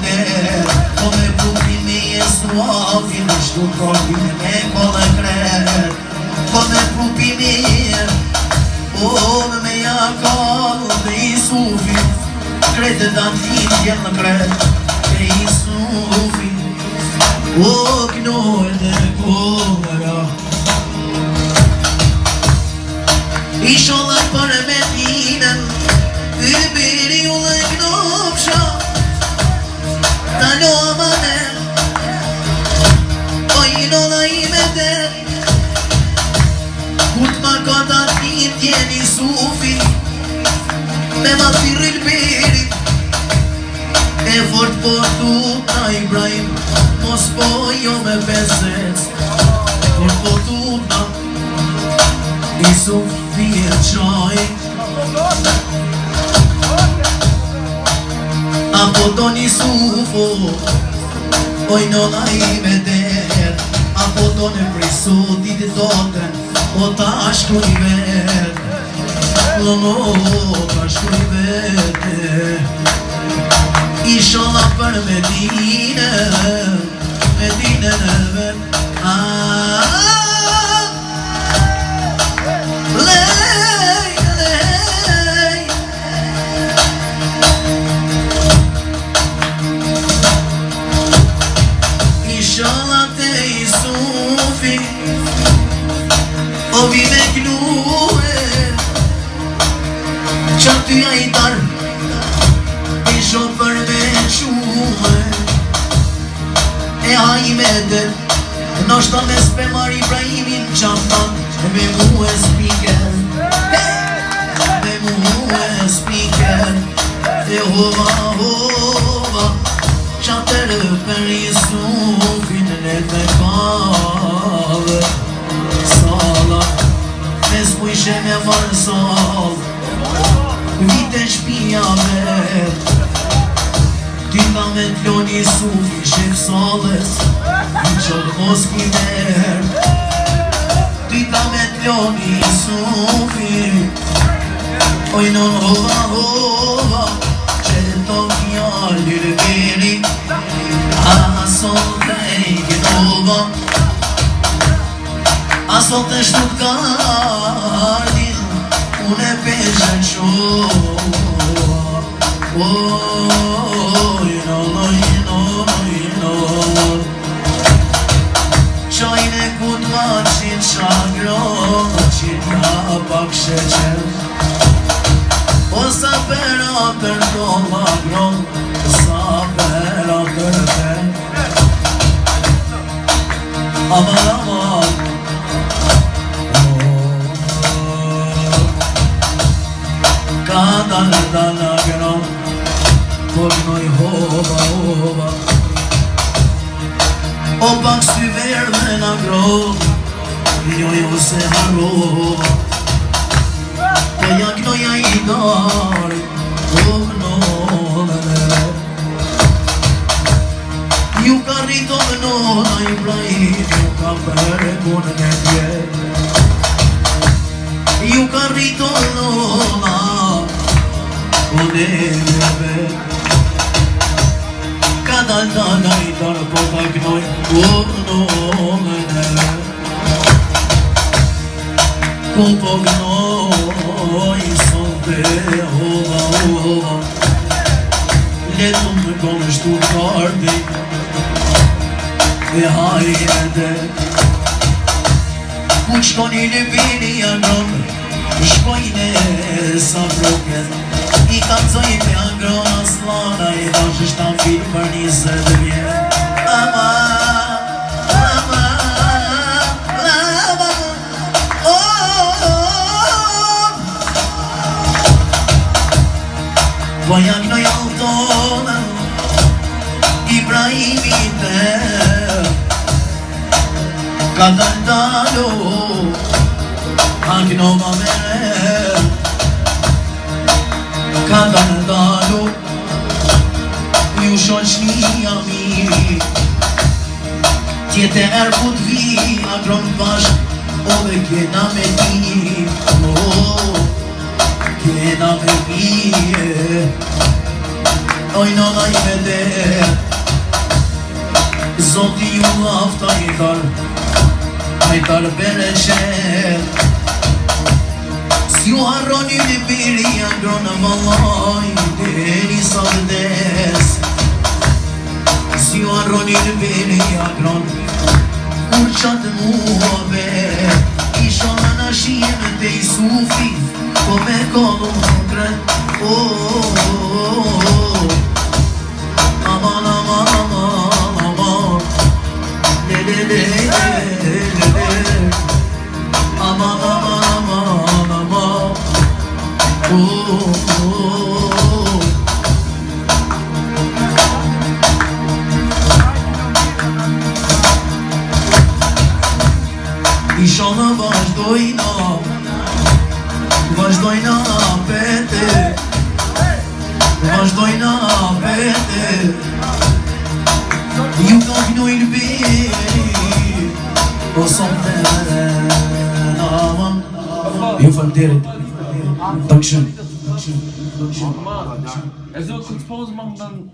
der Po me pupimi e suavi Në shtu kopin me kole kret Po me pupimi Po me jakall dhe i sufi Krete da t'lin t'jem në kret Dhe i sufi O knoj dhe kora I shollak për me t'inen I biri u dhe knopsha Ta lo amanen O i lola i me den Kut ma kota t'lin t'jeni sufi Me ma thirri l'biri E fort po t'ut na Ibrahim Mos po jo me peses Fort po t'ut na I Sufi e qaj Apo do një sufo Oj nona i me der Apo do në prisu ditë doten O ta shku i vet Lono ta shku i vet Ishala për Medine Medine në vet Ishala te i Sufi O vi me knuhe Qa ty a i tar Isho për me quhe E a i me der Në shta me s'pe mar Ibrahimin qaftan Me mu e spiker Me mu e spiker E hova hova Qatër për i Sufin Në të kave Sala Me s'pujshe me marë sal Vite shpia vet Ty ta me t'loni Sufi shef sales Në qëllë mos ki mer Ty ta me t'loni Sufi Oj non hova hova Që të fjallir beri Asol të e gjinova Asol të shtut gardin Unë e peshe qova Qajnë e kut ma qit shagro Qit ka pak sheqer O sa pera tër do magro Sa pera tër ten Aman aman Ka dal agro Kognoj hova hova O pak s'ty verë dhe në grov Jo se harrova Po jaknoja i dari Ju ka rrito dhe nona Ibrahim Ju ka përre punën e tjet Ju ka rrito dhe nona Punën e vet Ka dal i darë po ta knoj punën e vet Po po knoj sonte hova hova Letum në konë shtu kardi E hajede Ku qkoni në bini agron Shkojnë e sa broken I kalzoj me agron aslana I dash është ta filë për 20 vjet Ama Po jaknoj altona Ibrahimi te Ka daldalo Haknova mere Ka daldalo Ju shoqnia mi Tjete put vi Agron bashk O dhe kena me ti Kena me pije Ojna na I vede Zoti ju lafta Hajtar bereqet Si ju harroni në biri Agronë vallaj Deri sa vdes Si ju harroni në biri Agronë Kur qatë mua be Isha në shime të I sufi Po me kollu më kret Aman, aman, aman, aman Le, le, le, le, le, le Aman, aman, aman, aman Inshallah vazhdojna pete Vazhdojna pete Ju knogjnojnë biri O somten aman Ju falderit Dankeschön. Also kurz Pause machen, dann